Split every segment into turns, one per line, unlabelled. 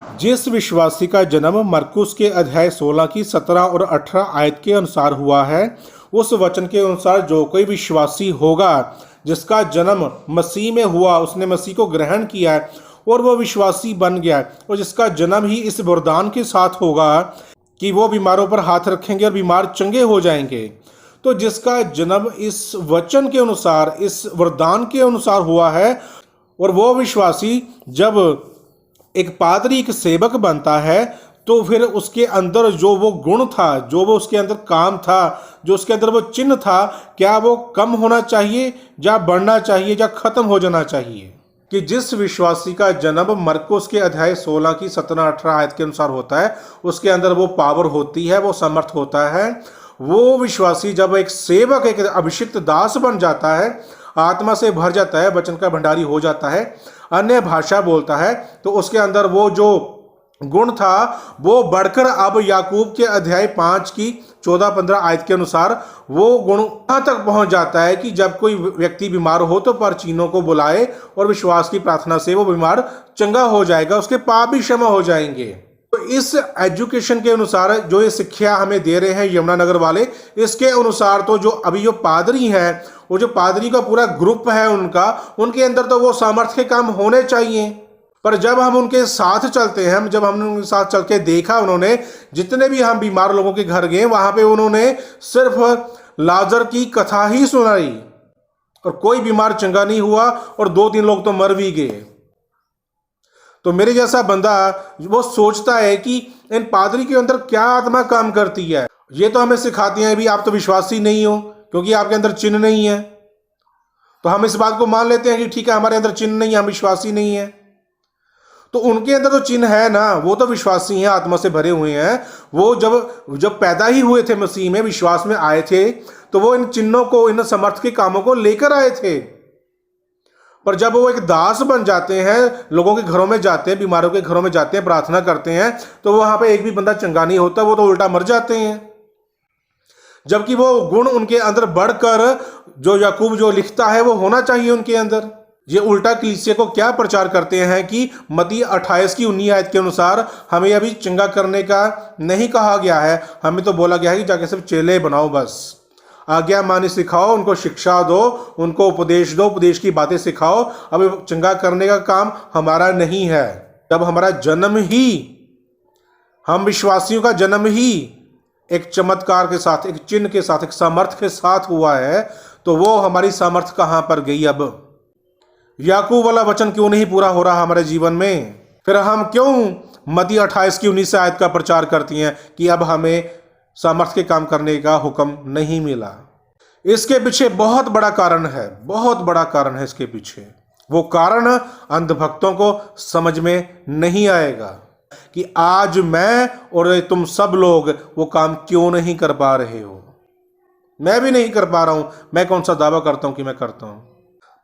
जिस विश्वासी का जन्म मरकुस के अध्याय 16 की 17 और 18 आयत के अनुसार हुआ है, उस वचन के अनुसार जो कोई विश्वासी होगा जिसका जन्म मसीह में हुआ, उसने मसीह को ग्रहण किया है और वो विश्वासी बन गया है, और जिसका जन्म ही इस वरदान के साथ होगा कि वो बीमारों पर हाथ रखेंगे और बीमार चंगे हो जाएंगे। तो जिसका जन्म इस वचन के अनुसार, इस वरदान के अनुसार हुआ है, और वो विश्वासी जब एक पादरी, एक सेवक बनता है, तो फिर उसके अंदर जो वो गुण था, जो वो उसके अंदर काम था, जो उसके अंदर वो चिन्ह था, क्या वो कम होना चाहिए या बढ़ना चाहिए या खत्म हो जाना चाहिए? कि जिस विश्वासी का जन्म मरकुस के अध्याय 16 की 17-18 आयत के अनुसार होता है, उसके अंदर वो पावर होती है, वो समर्थ होता है। वो विश्वासी जब एक सेवक, एक अभिषिक्त दास बन जाता है, आत्मा से भर जाता है, वचन का भंडारी हो जाता है, अन्य भाषा बोलता है, तो उसके अंदर वो जो गुण था वो बढ़कर अब याकूब के अध्याय 5 की 14-15 आयत के अनुसार वो गुण वहां तक पहुंच जाता है कि जब कोई व्यक्ति बीमार हो तो परचीनों को बुलाए और विश्वास की प्रार्थना से वो बीमार चंगा हो जाएगा, उसके पाप भी क्षमा हो जाएंगे। तो इस एजुकेशन के अनुसार जो ये शिक्षा हमें दे रहे हैं यमुनानगर वाले, इसके अनुसार तो जो अभी जो पादरी हैं, वो जो पादरी का पूरा ग्रुप है उनके अंदर तो वो सामर्थ्य के काम होने चाहिए। पर जब हम उनके साथ चलते हैं, जब हमने उनके साथ चल के देखा, उन्होंने जितने भी हम बीमार लोगों के घर गए, वहां पे उन्होंने सिर्फ लाजर की कथा ही सुनाई और कोई बीमार चंगा नहीं हुआ, और 2-3 लोग तो मर भी गए। तो मेरे जैसा बंदा वो सोचता है कि इन पादरी के अंदर क्या आत्मा काम करती है। ये तो हमें सिखाती है भी आप तो विश्वासी नहीं हो क्योंकि आपके अंदर चिन्ह नहीं है। तो हम इस बात को मान लेते हैं कि ठीक है, हमारे अंदर चिन्ह नहीं है, हम विश्वासी नहीं है। तो उनके अंदर तो चिन्ह है ना, वो तो विश्वासी हैं, आत्मा से भरे हुए हैं। वो जब पैदा ही हुए थे, मसीह में विश्वास में आए थे, तो वो इन चिन्हों को, इन समर्थ के कामों को लेकर आए थे। पर जब वो एक दास बन जाते हैं, लोगों के घरों में जाते हैं, बीमारों के घरों में जाते हैं, प्रार्थना करते हैं, तो वहां पे एक भी बंदा चंगा नहीं होता, वो तो उल्टा मर जाते हैं। जबकि वो गुण उनके अंदर बढ़कर जो याकूब जो लिखता है वो होना चाहिए उनके अंदर। ये उल्टा कलीसिया को क्या प्रचार करते हैं कि मत्ती 28 की 19 आयत के अनुसार हमें अभी चंगा करने का नहीं कहा गया है, हमें तो बोला गया है कि जाके सिर्फ चेले बनाओ, बस आज्ञा मानी सिखाओ, उनको शिक्षा दो, उनको उपदेश दो, उपदेश की बातें सिखाओ। अब चंगा करने का काम हमारा नहीं है। जब हमारा जन्म ही, हम विश्वासियों का जन्म ही एक चमत्कार के साथ, एक चिन्ह के साथ, एक सामर्थ्य के साथ हुआ है, तो वो हमारी सामर्थ्य कहां पर गई? अब याकूब वाला वचन क्यों नहीं पूरा हो रहा हमारे जीवन में? फिर हम क्यों मत्ती 28 की 19 आयत का प्रचार करती हैं कि अब हमें सामर्थ्य के काम करने का हुक्म नहीं मिला? इसके पीछे बहुत बड़ा कारण है, बहुत बड़ा कारण है इसके पीछे। वो कारण अंधभक्तों को समझ में नहीं आएगा कि आज मैं और तुम सब लोग वो काम क्यों नहीं कर पा रहे हो। मैं भी नहीं कर पा रहा हूं, मैं कौन सा दावा करता हूं कि मैं करता हूं।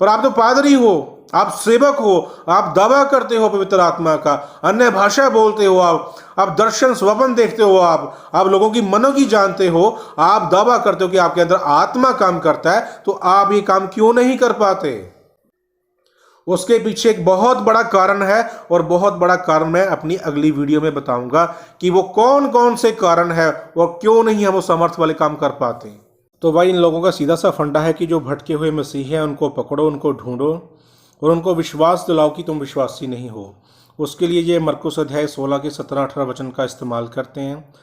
पर आप तो पादरी हो, आप सेवक हो, आप दावा करते हो पवित्र आत्मा का, अन्य भाषा बोलते हो, आप दर्शन स्वप्न देखते हो, आप लोगों की मनों की जानते हो, आप दावा करते हो कि आपके अंदर आत्मा काम करता है, तो आप ये काम क्यों नहीं कर पाते? उसके पीछे एक बहुत बड़ा कारण है, और बहुत बड़ा कारण मैं अपनी अगली वीडियो में बताऊंगा कि वो कौन कौन से कारण है और क्यों नहीं हम वो समर्थ वाले काम कर पाते। तो भाई, इन लोगों का सीधा सा फंडा है कि जो भटके हुए मसीही हैं उनको पकड़ो, उनको ढूंढो और उनको विश्वास दिलाओ कि तुम विश्वासी नहीं हो। उसके लिए ये मरकुस अध्याय 16 के 17-18 वचन का इस्तेमाल करते हैं।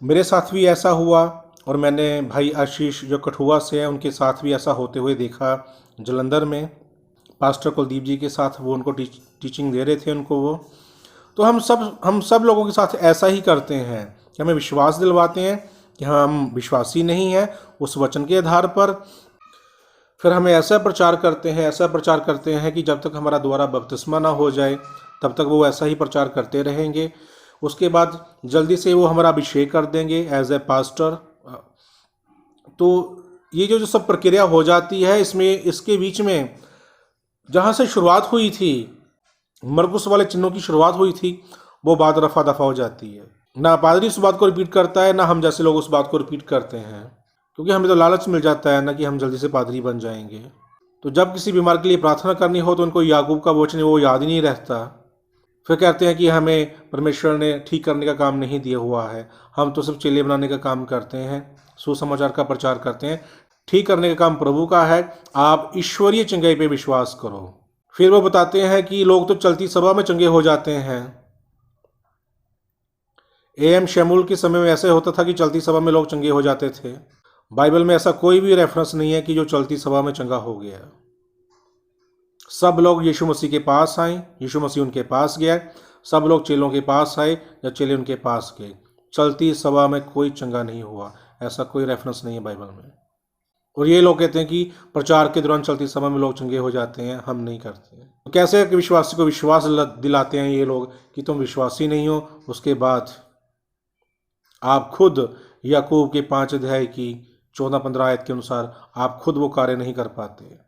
मेरे साथ भी ऐसा हुआ, और मैंने भाई आशीष जो कठुआ से हैं उनके साथ भी ऐसा होते हुए देखा। जलंधर में पास्टर कुलदीप जी के साथ वो उनको टीचिंग दे रहे थे उनको वो। तो हम सब लोगों के साथ ऐसा ही करते हैं कि हमें विश्वास दिलवाते हैं कि हम विश्वासी नहीं हैं उस वचन के आधार पर। फिर हमें ऐसा प्रचार करते हैं कि जब तक हमारा दोबारा बपतिस्मा ना हो जाए तब तक वो ऐसा ही प्रचार करते रहेंगे। उसके बाद जल्दी से वो हमारा अभिषेक कर देंगे एज ए पास्टर। तो ये जो सब प्रक्रिया हो जाती है, इसके बीच में जहाँ से शुरुआत हुई थी, मरकुस वाले चिन्हों की शुरुआत हुई थी, वो बात रफा दफा हो जाती है। ना पादरी उस बात को रिपीट करता है, ना हम जैसे लोग उस बात को रिपीट करते हैं, क्योंकि हमें तो लालच मिल जाता है ना कि हम जल्दी से पादरी बन जाएंगे। तो जब किसी बीमार के लिए प्रार्थना करनी हो तो उनको याकूब का वचन वो याद ही नहीं रहता। फिर कहते हैं कि हमें परमेश्वर ने ठीक करने का काम नहीं दिया हुआ है, हम तो सिर्फ चेले बनाने का काम करते हैं, सुसमाचार का प्रचार करते हैं। ठीक करने का काम प्रभु का है, आप ईश्वरीय चंगाई पे विश्वास करो। फिर वो बताते हैं कि लोग तो चलती सभा में चंगे हो जाते हैं। एम शमूल के समय में ऐसे होता था कि चलती सभा में लोग चंगे हो जाते थे। बाइबल में ऐसा कोई भी रेफरेंस नहीं है कि जो चलती सभा में चंगा हो गया। सब लोग यीशु मसीह के पास आए, यीशु मसीह उनके पास गया, सब लोग चेलों के पास आए या चेले उनके पास गए। चलती सभा में कोई चंगा नहीं हुआ, ऐसा कोई रेफरेंस नहीं है बाइबल में। और ये लोग कहते हैं कि प्रचार के दौरान चलती सभा में लोग चंगे हो जाते हैं, हम नहीं करते हैं। तो कैसे कि विश्वासी को विश्वास दिलाते हैं ये लोग कि तुम विश्वासी नहीं हो, उसके बाद आप खुद याकूब के 5 अध्याय की 14-15 आयत के अनुसार आप खुद वो कार्य नहीं कर पाते।